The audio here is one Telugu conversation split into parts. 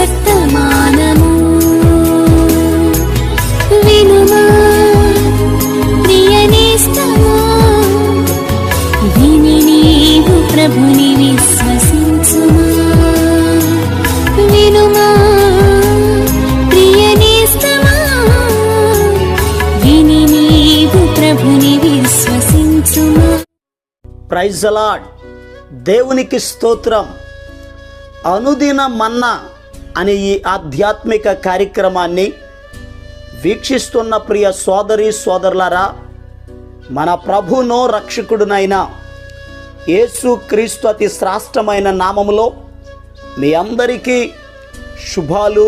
వర్తమానము వినుమా ప్రియనేస్తమా, విని నీవు ప్రభుని విశ్వసించుమా. వినుమా ప్రియనేస్తమా, విని నీవు ప్రభుని విశ్వసించుమా. Praise the lord. దేవునికి స్తోత్రం. అనుదిన మన్నా అనే ఈ ఆధ్యాత్మిక కార్యక్రమాన్ని వీక్షిస్తున్న ప్రియ సోదరి సోదరులారా, మన ప్రభువును రక్షకుడునైన యేసు క్రీస్తు అతి శ్రేష్టమైన నామములో మీ అందరికీ శుభాలు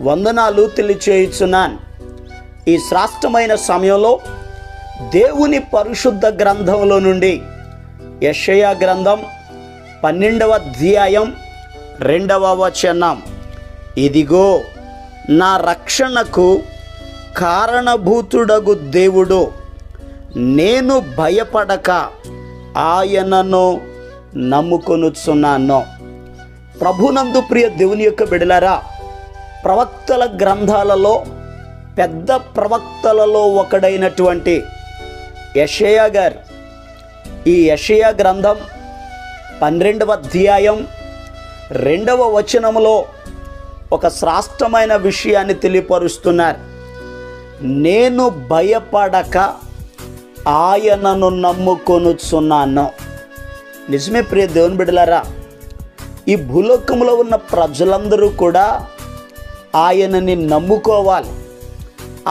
వందనాలు తెలియచేయుచున్నాను. ఈ శ్రేష్టమైన సమయంలో దేవుని పరిశుద్ధ గ్రంథంలో నుండి యెషయా గ్రంథం 12వ అధ్యాయం 2వ వచనం, ఇదిగో నా రక్షణకు కారణభూతుడగు దేవుడు, నేను భయపడక ఆయనను నమ్ముకొనుచున్నాను. ప్రభునందు ప్రియ దేవుని యొక్క బిడలారా, ప్రవక్తల గ్రంథాలలో పెద్ద ప్రవక్తలలో ఒకడైనటువంటి యెషయా గారు ఈ యెషయా గ్రంథం 12వ అధ్యాయం 2వ వచనములో ఒక శ్రేష్టమైన విషయాన్ని తెలియపరుస్తున్నారు. నేను భయపడక ఆయనను నమ్ముకొనుచున్నాను. నిజమే ప్రియ దేవుని బిడ్డలారా, ఈ భూలోకంలో ఉన్న ప్రజలందరూ కూడా ఆయనని నమ్ముకోవాలి.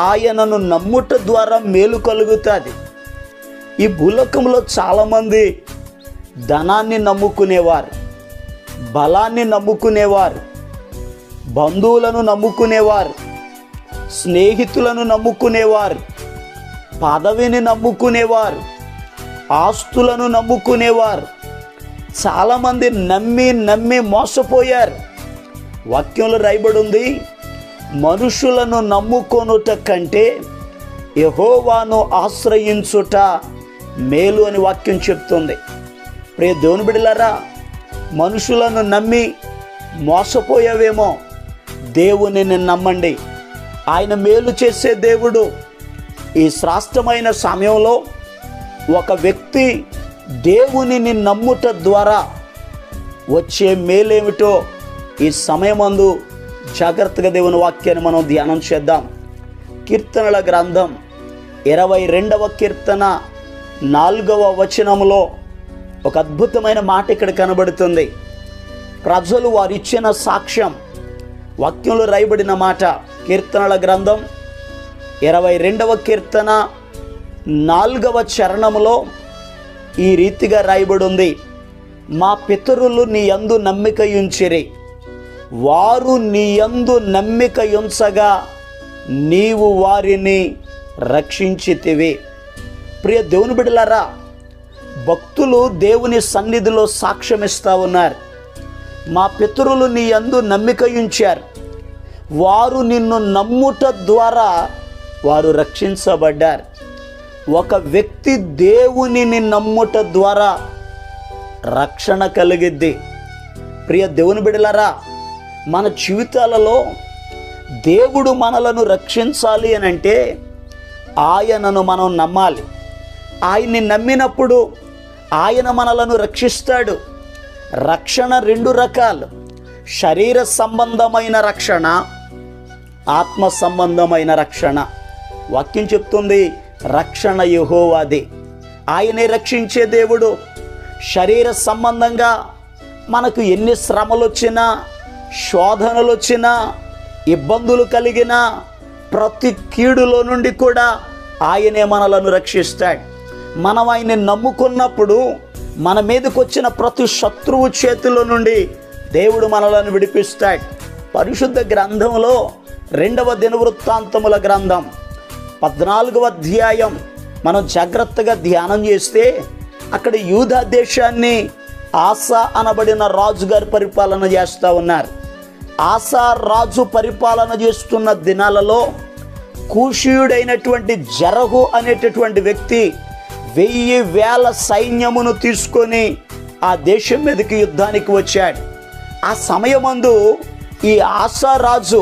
ఆయనను నమ్ముట ద్వారా మేలు కలుగుతుంది. ఈ భూలోకంలో చాలామంది ధనాన్ని నమ్ముకునేవారు, బలాన్ని నమ్ముకునేవారు, బంధువులను నమ్ముకునేవారు, స్నేహితులను నమ్ముకునేవారు, పదవిని నమ్ముకునేవారు, ఆస్తులను నమ్ముకునేవారు. చాలామంది నమ్మి మోసపోయారు. వాక్యంలో రాయబడి ఉంది, మనుషులను నమ్ముకొనుట కంటే యెహోవాను ఆశ్రయించుట మేలు అని వాక్యం చెప్తుంది. ప్రియ దేవుని బిడ్డలారా, మనుషులను నమ్మి మోసపోయావేమో, దేవునిని నమ్మండి. ఆయన మేలు చేసే దేవుడు. ఈ శ్రేష్టమైన సమయంలో ఒక వ్యక్తి దేవునిని నమ్ముట ద్వారా వచ్చే మేలేమిటో ఈ సమయమందు జాగ్రత్తగా దేవుని వాక్యాన్ని మనం ధ్యానం చేద్దాం. కీర్తనల గ్రంథం 22వ కీర్తన 4వ వచనములో ఒక అద్భుతమైన మాట ఇక్కడ కనబడుతుంది. ప్రజలు వారిచ్చిన సాక్ష్యం, వాక్యంలో రాయబడిన మాట. కీర్తనల గ్రంథం 22వ కీర్తన 4వ చరణములో ఈ రీతిగా రాయబడి ఉంది, మా పితరులు నీ యందు నమ్మిక ఉంచిరి, వారు నీ యందు నమ్మిక ఉంచగా నీవు వారిని రక్షించితివి. ప్రియ దేవుని బిడ్డలారా, భక్తులు దేవుని సన్నిధిలో సాక్ష్యమిస్తూ ఉన్నారు. మా పితరులు నీ యందు నమ్మిక ఉంచారు, వారు నిన్ను నమ్ముట ద్వారా వారు రక్షించబడ్డారు. ఒక వ్యక్తి దేవునిని నమ్ముట ద్వారా రక్షణ కలిగిద్ది. ప్రియ దేవుని బిడ్డలారా, మన జీవితాలలో దేవుడు మనలను రక్షించాలి అని అంటే ఆయనను మనం నమ్మాలి. ఆయన్ని నమ్మినప్పుడు ఆయన మనలను రక్షిస్తాడు. రక్షణ 2 రకాలు, శరీర సంబంధమైన రక్షణ, ఆత్మ సంబంధమైన రక్షణ. వాక్యం చెప్తుంది, రక్షణ యెహోవాది, ఆయనే రక్షించే దేవుడు. శరీర సంబంధంగా మనకు ఎన్ని శ్రమలు వచ్చినా, శోధనలు వచ్చినా, ఇబ్బందులు కలిగినా, ప్రతి కీడులో నుండి కూడా ఆయనే మనలను రక్షిస్తాడు. మనం ఆయన్ని నమ్ముకున్నప్పుడు మన మీదకి వచ్చిన ప్రతి శత్రువు చేతిలో నుండి దేవుడు మనలను విడిపిస్తాడు. పరిశుద్ధ గ్రంథంలో 2వ దినవృత్తాంతముల గ్రంథం 14వ అధ్యాయం మనం జాగ్రత్తగా ధ్యానం చేస్తే అక్కడ యూదా దేశాన్ని ఆసా అనబడిన రాజుగారి పరిపాలన చేస్తూ ఉన్నారు. ఆసా రాజు పరిపాలన చేస్తున్న దినాలలో కూషీయుడైనటువంటి జరహు అనేటటువంటి వ్యక్తి 1000 సైన్యమును తీసుకొని ఆ దేశం మీదకి యుద్ధానికి వచ్చాడు. ఆ సమయమందు ఈ ఆసారాజు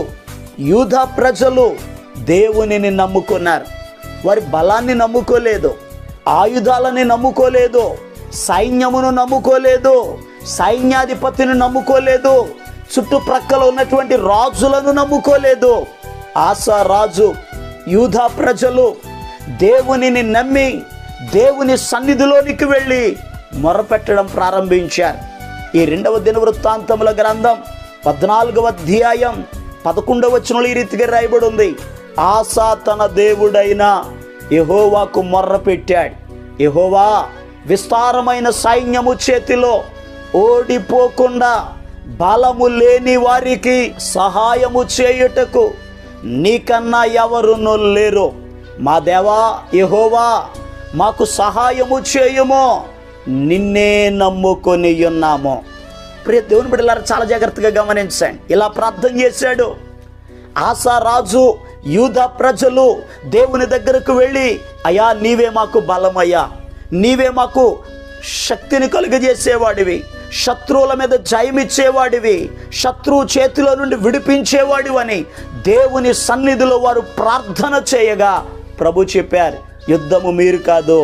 యూదా ప్రజలు దేవునిని నమ్ముకున్నారు. వారి బలాన్ని నమ్ముకోలేదు, ఆయుధాలని నమ్ముకోలేదు, సైన్యమును నమ్ముకోలేదు, సైన్యాధిపతిని నమ్ముకోలేదు, చుట్టుప్రక్కల ఉన్నటువంటి రాజులను నమ్ముకోలేదు. ఆసారాజు యూదా ప్రజలు దేవునిని నమ్మి దేవుని సన్నిధిలోనికి వెళ్ళి మొరపెట్టడం ప్రారంభించారు. ఈ 2వ దినవృత్తాంతముల గ్రంథం 14వ అధ్యాయం 11వ వచనంలో ఈ రీతిగా రాయబడి ఉంది. ఆసా తన దేవుడైన యెహోవాకు మొర్రపెట్టాడు. యెహోవా, విస్తారమైన సైన్యము చేతిలో ఓడిపోకుండా బలము లేని వారికి సహాయము చేయుటకు నీకన్నా ఎవరునూ లేరు. మా దేవా యెహోవా, మాకు సహాయము చేయుము, నిన్నే నమ్ముకొని ఉన్నాము. ప్రియ దేవుని బిడ్డలారా, చాలా జాగ్రత్తగా గమనించండి. ఇలా ప్రార్థన చేశాడు ఆసారాజు. యూదా ప్రజలు దేవుని దగ్గరకు వెళ్ళి, అయ్యా నీవే మాకు బలమయ్యా, నీవే మాకు శక్తిని కలుగజేసేవాడివి, శత్రువుల మీద జయమిచ్చేవాడివి, శత్రువు చేతిలో నుండి విడిపించేవాడివి అని దేవుని సన్నిధిలో వారు ప్రార్థన చేయగా ప్రభు చెప్పారు, యుద్ధము మీరు కాదు,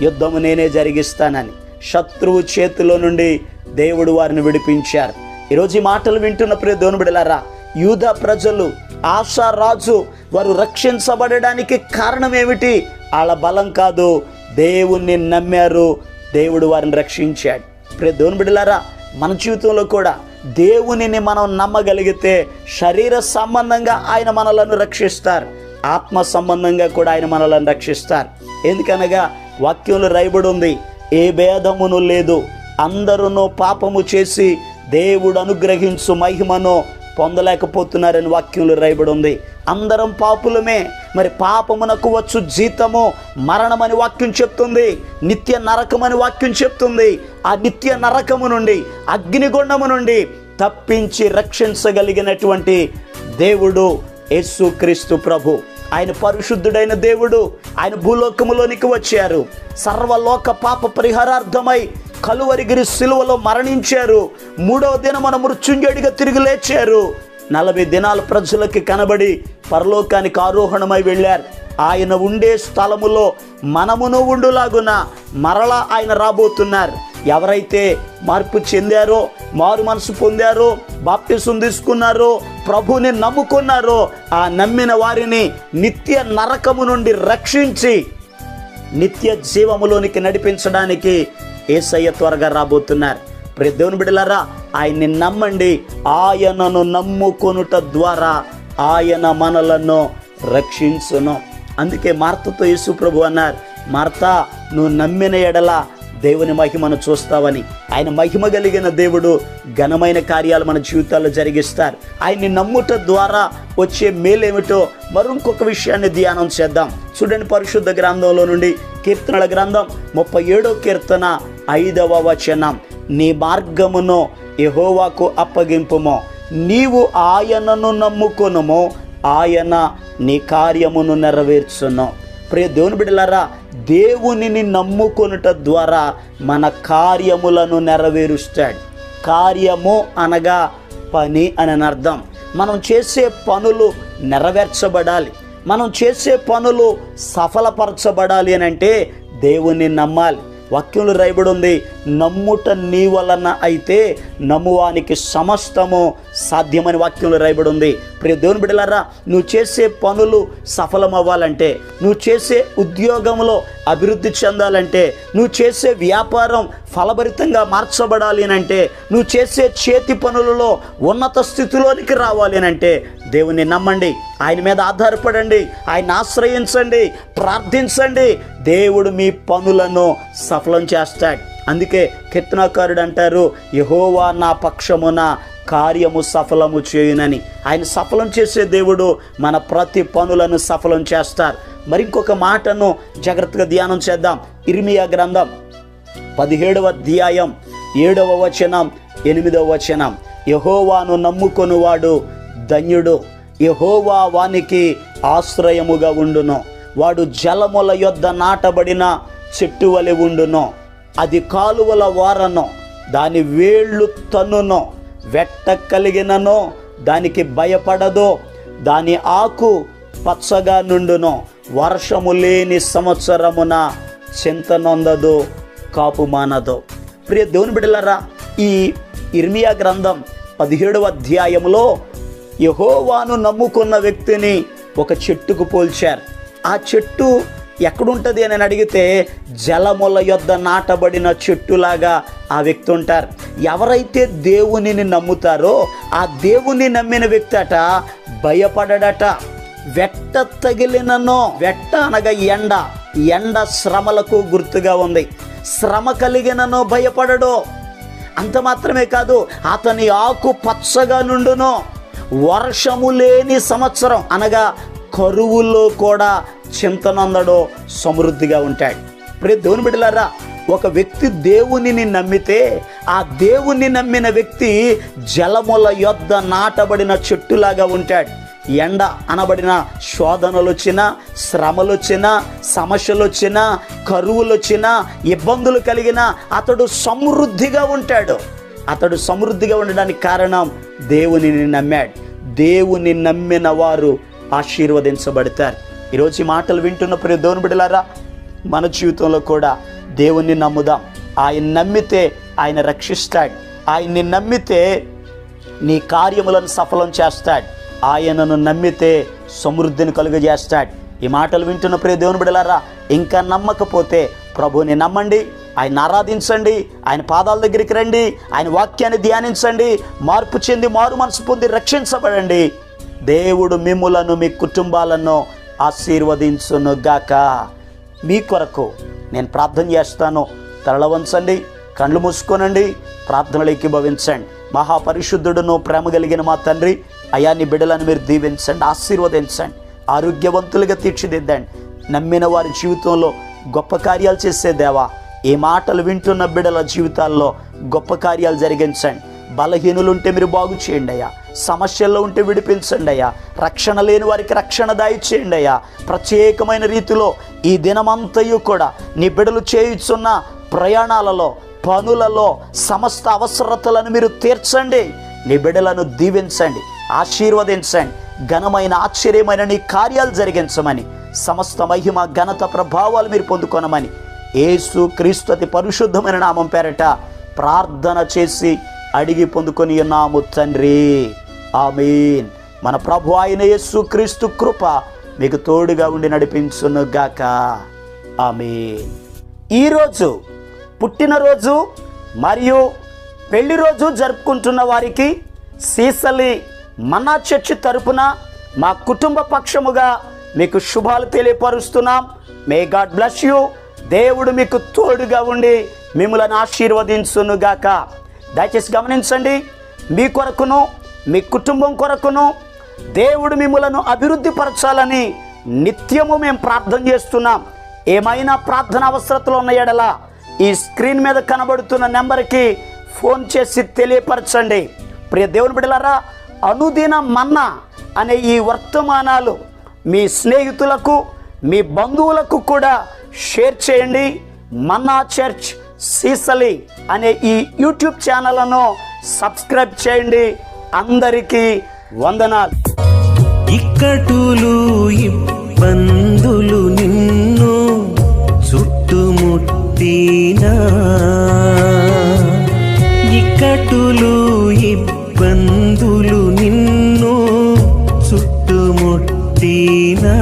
యుద్ధము నేనే జరిగిస్తానని. శత్రువు చేతిలో నుండి దేవుడు వారిని విడిపించారు. ఈరోజు ఈ మాటలు వింటున్న ప్రియ దేవుని బిడ్డలారా, యూదా ప్రజలు, ఆసారాజు వారు రక్షించబడడానికి కారణం ఏమిటి? వాళ్ళ బలం కాదు, దేవుణ్ణి నమ్మారు, దేవుడు వారిని రక్షించాడు. ప్రియ దేవుని బిడ్డలారా, మన జీవితంలో కూడా దేవునిని మనం నమ్మగలిగితే శరీర సంబంధంగా ఆయన మనలను రక్షిస్తారు, ఆత్మ సంబంధంగా కూడా ఆయన మనలను రక్షిస్తారు. ఎందుకనగా వాక్యంలో రాయబడి ఉంది, ఏ భేదమును లేదు, అందరూ పాపము చేసి దేవుడు అనుగ్రహించు మహిమను పొందలేకపోతున్నారని వాక్యంలో రాయబడి ఉంది. అందరం పాపులమే, మరి పాపమునకు వచ్చు జీతము మరణమని వాక్యం చెప్తుంది, నిత్య నరకమని వాక్యం చెప్తుంది. ఆ నిత్య నరకము నుండి, అగ్నిగుండము నుండి తప్పించి రక్షించగలిగినటువంటి దేవుడు యేసుక్రీస్తు ప్రభు. ఆయన పరిశుద్ధుడైన దేవుడు. ఆయన భూలోకములోనికి వచ్చారు, సర్వలోక పాప పరిహారార్థమై కలువరిగిరి సిలువలో మరణించారు. 3వ దినమున మృత్యుంజయుడిగా తిరిగి లేచారు. 40 దినాల ప్రజలకి కనబడి పరలోకానికి ఆరోహణమై వెళ్ళారు. ఆయన ఉండే స్థలములో మనమును ఉండులాగున మరలా ఆయన రాబోతున్నారు. ఎవరైతే మార్పు చెందారో, మారు మనసు పొందారో, బాప్టిసం తీసుకున్నారో, ప్రభుని నమ్ముకున్నారో, ఆ నమ్మిన వారిని నిత్య నరకము నుండి రక్షించి నిత్య జీవములోనికి నడిపించడానికి యేసయ్య త్వరగా రాబోతున్నారు. ప్రియ దేవుని బిడ్డలారా, ఆయన్ని నమ్మండి. ఆయనను నమ్ముకొనుట ద్వారా ఆయన మనలను రక్షించును. అందుకే మార్తతో యేసు ప్రభు అన్నారు, మార్తా, నువ్వు నమ్మిన ఎడల దేవుని మహిమను చూస్తావని. ఆయన మహిమ కలిగిన దేవుడు ఘనమైన కార్యాలు మన జీవితాల్లో జరిగిస్తారు. ఆయన్ని నమ్ముట ద్వారా వచ్చే మేలేమిటో మరొక విషయాన్ని ధ్యానం చేద్దాం. చూడండి, పరిశుద్ధ గ్రంథంలో నుండి కీర్తనల గ్రంథం 37వ కీర్తన 5వ వచనం. నీ మార్గమును యెహోవాకు అప్పగింపుము, నీవు ఆయనను నమ్ముకొనుము, ఆయన నీ కార్యమును నెరవేర్చును. ప్రియ దేవుని బిడ్డలారా, దేవునిని నమ్ముకొనుట ద్వారా మన కార్యములను నెరవేరుస్తాడు. కార్యము అనగా పని అని అర్థం. మనం చేసే పనులు నెరవేర్చబడాలి, మనం చేసే పనులు సఫలపరచబడాలి అని అంటే దేవుణ్ణి నమ్మాలి. వాక్యంలో రాయబడి ఉంది, నమ్ముట నీ వలన అయితే నమ్మువానికి సమస్తము సాధ్యమని వాక్యంలో రాయబడి ఉంది. ప్రియ దేవుని బిడ్డలారా, నువ్వు చేసే పనులు సఫలమవ్వాలంటే, నువ్వు చేసే ఉద్యోగంలో అభివృద్ధి చెందాలంటే, నువ్వు చేసే వ్యాపారం ఫలభరితంగా మార్చబడాలి అని అంటే, నువ్వు చేసే చేతి పనులలో ఉన్నత స్థితిలోనికి రావాలి అని అంటే దేవుని నమ్మండి, ఆయన మీద ఆధారపడండి, ఆయన ఆశ్రయించండి, ప్రార్థించండి. దేవుడు మీ పనులను సఫలం చేస్తాడు. అందుకే కీర్తనాకారుడు అంటారు, యెహోవా నా పక్షమున కార్యము సఫలము చేయునని. ఆయన సఫలం చేసే దేవుడు మన ప్రతి పనులను సఫలం చేస్తారు. మరి ఇంకొక మాటను జాగ్రత్తగా ధ్యానం చేద్దాం. ఇర్మియా గ్రంథం 17వ అధ్యాయం 7వ వచనం 8వ వచనం. యెహోవాను నమ్ముకొనువాడు ధన్యుడు, యెహోవా వానికి ఆశ్రయముగా ఉండును. వాడు జలముల యొద్ద నాటబడిన చెట్టు వలె ఉండును, అది కాలువల వారను, దాని వేళ్ళు తన్నును, వెట్ట కలిగినను దానికి భయపడదో, దాని ఆకు పచ్చగా నుండును, వర్షము లేని సంవత్సరమున చింత నొందదు, కాపు మానదు. ప్రియ దేవుని బిడ్డలారా, ఈ ఇర్మియా గ్రంథం 17వ అధ్యాయంలో యెహోవాను నమ్ముకున్న వ్యక్తిని ఒక చెట్టుకు పోల్చారు. ఆ చెట్టు ఎక్కడుంటుంది అని అడిగితే జలముల యొద్ద నాటబడిన చెట్టులాగా ఆ వ్యక్తి ఉంటారు. ఎవరైతే దేవునిని నమ్ముతారో ఆ దేవుని నమ్మిన వ్యక్తి అట భయపడడట. వెట్ట తగిలిననో, వెట్ట అనగా ఎండ శ్రమలకు గుర్తుగా ఉంది. శ్రమ కలిగిననో భయపడడు. అంత మాత్రమే కాదు, అతని ఆకు పచ్చగా నుండును, వర్షము లేని సంవత్సరం అనగా కరువులో కూడా చింతనందడో, సమృద్ధిగా ఉంటాడు. ప్రియ దేవుని బిడ్డలారా, ఒక వ్యక్తి దేవునిని నమ్మితే ఆ దేవుని నమ్మిన వ్యక్తి జలముల యొద్ద నాటబడిన చెట్టులాగా ఉంటాడు. ఎండ అనబడిన శోధనలు వచ్చినా, శ్రమలు వచ్చినా, సమస్యలు వచ్చినా, కరువులు వచ్చినా, ఇబ్బందులు కలిగినా అతడు సమృద్ధిగా ఉంటాడు. అతడు సమృద్ధిగా ఉండడానికి కారణం దేవునిని నమ్మాడు. దేవుని నమ్మిన వారు ఆశీర్వదించబడతారు. ఈరోజు ఈ మాటలు వింటున్న ప్రియ దేవుని బిడ్డలారా, మన జీవితంలో కూడా దేవుణ్ణి నమ్ముదాం. ఆయన నమ్మితే ఆయన రక్షిస్తాడు. ఆయన్ని నమ్మితే నీ కార్యములను సఫలం చేస్తాడు. ఆయనను నమ్మితే సమృద్ధిని కలుగజేస్తాడు. ఈ మాటలు వింటున్న ప్రియ దేవుని బిడ్డలారా, ఇంకా నమ్మకపోతే ప్రభువుని నమ్మండి, ఆయన ఆరాధించండి, ఆయన పాదాల దగ్గరికి రండి, ఆయన వాక్యాన్ని ధ్యానించండి, మార్పు చెంది మారు మనసు పొంది రక్షించబడండి. దేవుడు మిమ్ములను, మీ కుటుంబాలను ఆశీర్వదించునుగాక. మీ కొరకు నేను ప్రార్థన చేస్తాను. తల వంచండి, కళ్ళు మూసుకోనండి, ప్రార్థనలు ఏకీభవించండి. మహాపరిశుద్ధుడును ప్రేమ కలిగిన మా తండ్రి, అయా నీ బిడ్డలను మీరు దీవించండి, ఆశీర్వదించండి, ఆరోగ్యవంతులుగా తీర్చిదిద్దండి. నమ్మిన వారి జీవితంలో గొప్ప కార్యాలు చేసే దేవా, ఈ మాటలు వింటున్న బిడ్డల జీవితాల్లో గొప్ప కార్యాలు జరిగించండి. బలహీనులుంటే మీరు బాగు చేయండి అయ్యా, సమస్యల్లో ఉంటే విడిపించండి అయ్యా, రక్షణ లేని వారికి రక్షణ దయచేయండి అయ్యా. ప్రత్యేకమైన రీతిలో ఈ దినమంతయు కూడా నీ బిడ్డలు చేయుచున్న ప్రయాణాలలో, పనులలో సమస్త అవసరతలను మీరు తీర్చండి. నీ బిడ్డలను దీవించండి, ఆశీర్వదించండి. ఘనమైన ఆశ్చర్యమైన నీ కార్యాలు జరిగించమని, సమస్త మహిమ ఘనత ప్రభావాలు మీరు పొందుకొనమని యేసు క్రీస్తు అతి పరిశుద్ధమైన నామం పేరట ప్రార్థన చేసి అడిగి పొందుకొని ఉన్నాము తండ్రి, ఆమేన్. మన ప్రభు అయిన యేసు క్రీస్తు కృప మీకు తోడుగా ఉండి నడిపించునుగాక, ఆమేన్. ఈరోజు పుట్టినరోజు మరియు పెళ్లి రోజు జరుపుకుంటున్న వారికి సీసలి మన్నా చర్చి తరపున మా కుటుంబ పక్షముగా మీకు శుభాలు తెలియపరుస్తున్నాం. May God bless you. దేవుడు మీకు తోడుగా ఉండి మిమ్మల్ని ఆశీర్వదించునుగాక. దయచేసి గమనించండి, మీ కొరకును మీ కుటుంబం కొరకును దేవుడు మిమ్మలను అభివృద్ధి పరచాలని నిత్యము మేము ప్రార్థన చేస్తున్నాం. ఏమైనా ప్రార్థన అవసరతలు ఉన్న ఎడల ఈ స్క్రీన్ మీద కనబడుతున్న నెంబర్కి ఫోన్ చేసి తెలియపరచండి. ప్రియ దేవుని బిడ్డలారా, అనుదిన మన్నా అనే ఈ వర్తమానాలు మీ స్నేహితులకు, మీ బంధువులకు కూడా షేర్ చేయండి. మన్నా చర్చ్ సీసలి అనే ఈ యూట్యూబ్ ఛానల్ను సబ్స్క్రైబ్ చేయండి. అందరికీ వందనాలు. ఇక్కటులు ఇబ్బందులు నిన్ను చుట్టుముట్టినా, ఇక్కటులు ఇబ్బందులు నిన్ను చుట్టుముట్టినా,